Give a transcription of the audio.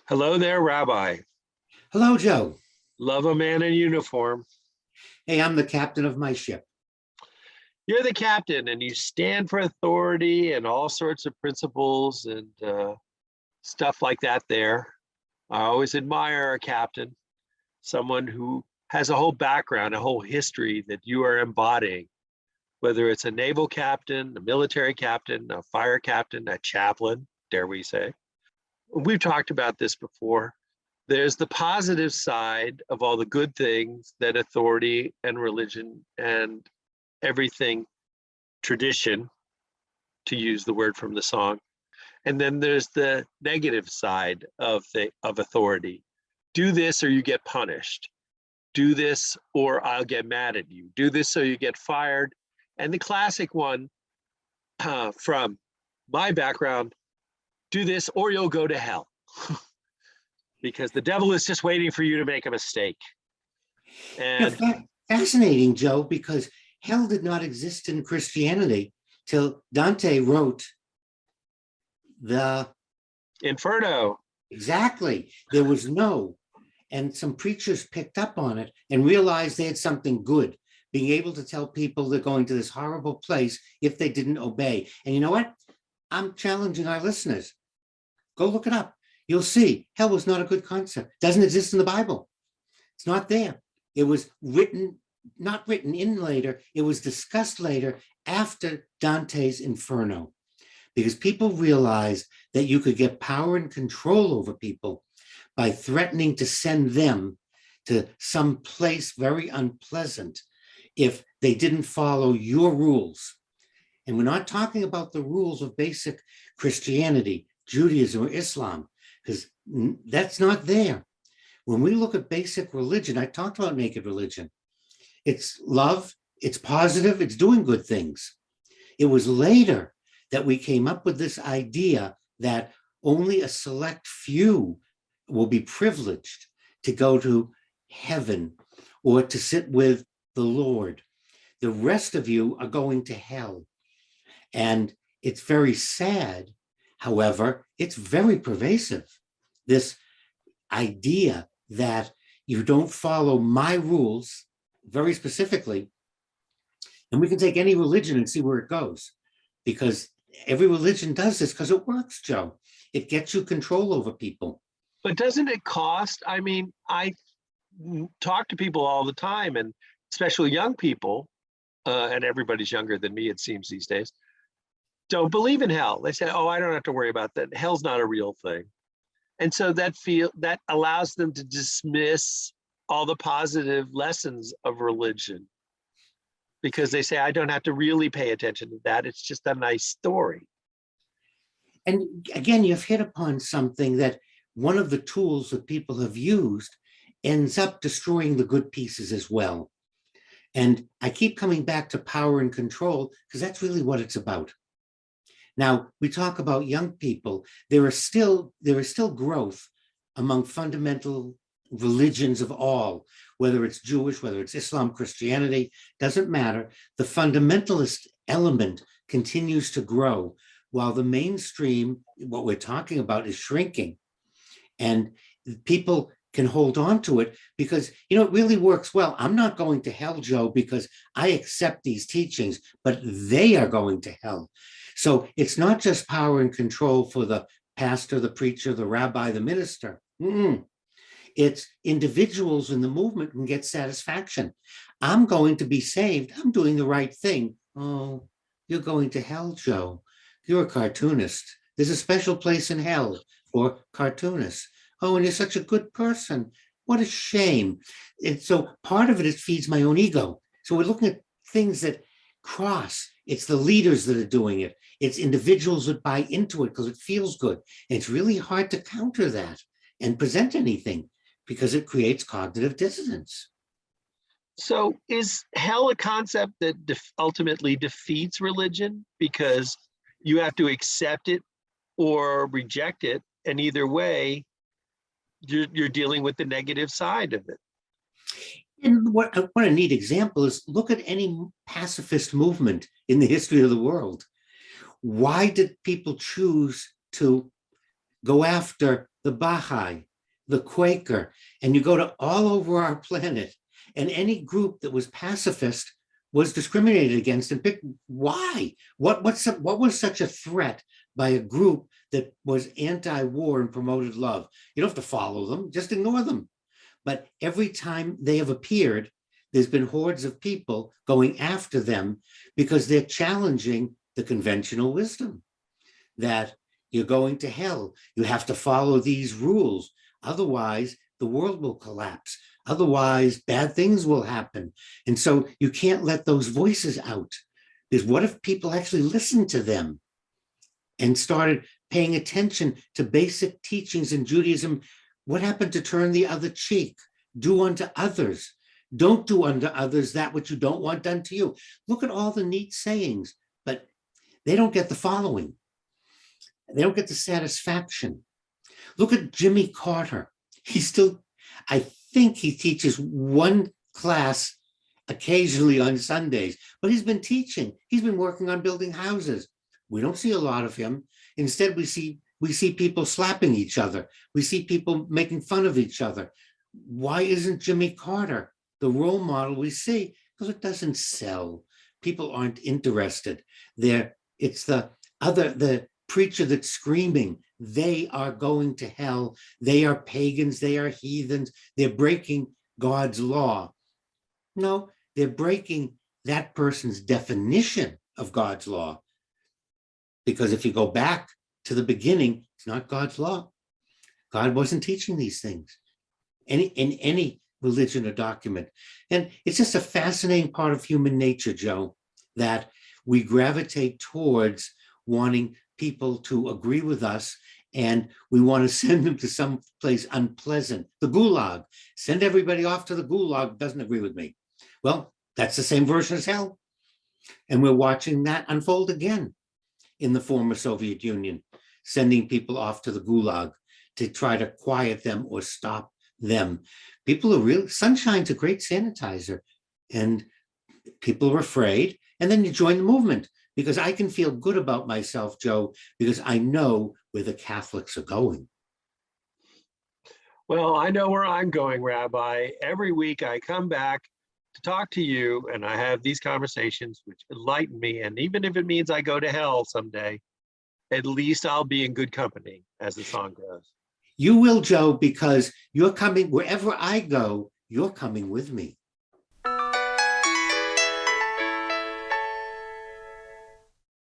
Hello there, Rabbi. Hello, Joe. Love a man in uniform. Hey, I'm the captain of my ship. You're the captain and you stand for authority and all sorts of principles and stuff like that there. I always admire a captain, someone who has a whole background, a whole history that you are embodying, whether it's a naval captain, a military captain, a fire captain, a chaplain, dare we say. We've talked about this before. There's the positive side of all the good things that authority and religion and everything, tradition, to use the word from the song. And then there's the negative side of authority. Do this or you get punished. Do this or I'll get mad at you. Do this so you get fired. And the classic one from my background, do this or you'll go to hell. Because the devil is just waiting for you to make a mistake. And Fascinating, Joe, because hell did not exist in Christianity till Dante wrote the Inferno. Exactly. There was no, and some preachers picked up on it and realized they had something good, being able to tell people they're going to this horrible place if they didn't obey. And you know what? I'm challenging our listeners. Go look it up. You'll see hell was not a good concept. Doesn't exist in the Bible. It's not there. It was not written in later. It was discussed later after Dante's Inferno, because people realized that you could get power and control over people by threatening to send them to some place very unpleasant if they didn't follow your rules. And we're not talking about the rules of basic Christianity, Judaism, or Islam, because that's not there. When we look at basic religion, I talked about naked religion. It's love, it's positive, it's doing good things. It was later that we came up with this idea that only a select few will be privileged to go to heaven or to sit with the Lord. The rest of you are going to hell. And it's very sad. However, it's very pervasive. This idea that you don't follow my rules very specifically, and we can take any religion and see where it goes, because every religion does this because it works, Joe. It gets you control over people. But doesn't it cost? I mean, I talk to people all the time, and especially young people, and everybody's younger than me, it seems these days, don't believe in hell. They say, oh, I don't have to worry about that. Hell's not a real thing. And so that allows them to dismiss all the positive lessons of religion, because they say, I don't have to really pay attention to that. It's just a nice story. And again, you've hit upon something that one of the tools that people have used ends up destroying the good pieces as well. And I keep coming back to power and control because that's really what it's about. Now, we talk about young people. There is still growth among fundamental religions of all, whether it's Jewish, whether it's Islam, Christianity, doesn't matter. The fundamentalist element continues to grow while the mainstream, what we're talking about, is shrinking. And people can hold on to it because, it really works well. I'm not going to hell, Joe, because I accept these teachings, but they are going to hell. So it's not just power and control for the pastor, the preacher, the rabbi, the minister. It's individuals in the movement can get satisfaction. I'm going to be saved. I'm doing the right thing. Oh, you're going to hell, Joe. You're a cartoonist. There's a special place in hell for cartoonists. Oh, and you're such a good person. What a shame. And so part of it feeds my own ego. So we're looking at things that cross. It's the leaders that are doing it. It's individuals that buy into it because it feels good. And it's really hard to counter that and present anything because it creates cognitive dissonance. So is hell a concept that ultimately defeats religion because you have to accept it or reject it? And either way, you're dealing with the negative side of it. And what a neat example is, look at any pacifist movement in the history of the world. Why did people choose to go after the Baha'i, the Quaker, and you go to all over our planet, and any group that was pacifist was discriminated against and picked. Why? What was such a threat by a group that was anti-war and promoted love? You don't have to follow them, just ignore them. But every time they have appeared, there's been hordes of people going after them because they're challenging the conventional wisdom that you're going to hell. You have to follow these rules. Otherwise, the world will collapse. Otherwise, bad things will happen. And so you can't let those voices out. Because what if people actually listened to them and started paying attention to basic teachings in Judaism? What happened to turn the other cheek? Do unto others. Don't do unto others that which you don't want done to you. Look at all the neat sayings, but they don't get the following. They don't get the satisfaction. Look at Jimmy Carter. He's still, I think he teaches one class occasionally on Sundays, but he's been teaching. He's been working on building houses. We don't see a lot of him. Instead, we see people slapping each other. We see people making fun of each other. Why isn't Jimmy Carter the role model we see? Because it doesn't sell. People aren't interested. It's the preacher that's screaming, they are going to hell. They are pagans. They are heathens. They're breaking God's law. No, they're breaking that person's definition of God's law. Because if you go back to the beginning, it's not God's law. God wasn't teaching these things in any religion or document. And it's just a fascinating part of human nature, Joe, that we gravitate towards wanting people to agree with us, and we want to send them to some place unpleasant. The gulag. Send everybody off to the gulag, doesn't agree with me. Well, that's the same version as hell. And we're watching that unfold again in the former Soviet Union, sending people off to the gulag to try to quiet them or stop them. People are real. Sunshine's a great sanitizer, and people are afraid. And then you join the movement, because I can feel good about myself, Joe, because I know where the Catholics are going. Well, I know where I'm going, Rabbi. Every week I come back to talk to you, and I have these conversations which enlighten me. And even if it means I go to hell someday, at least I'll be in good company, as the song goes. You will, Joe, because you're coming wherever I go, you're coming with me.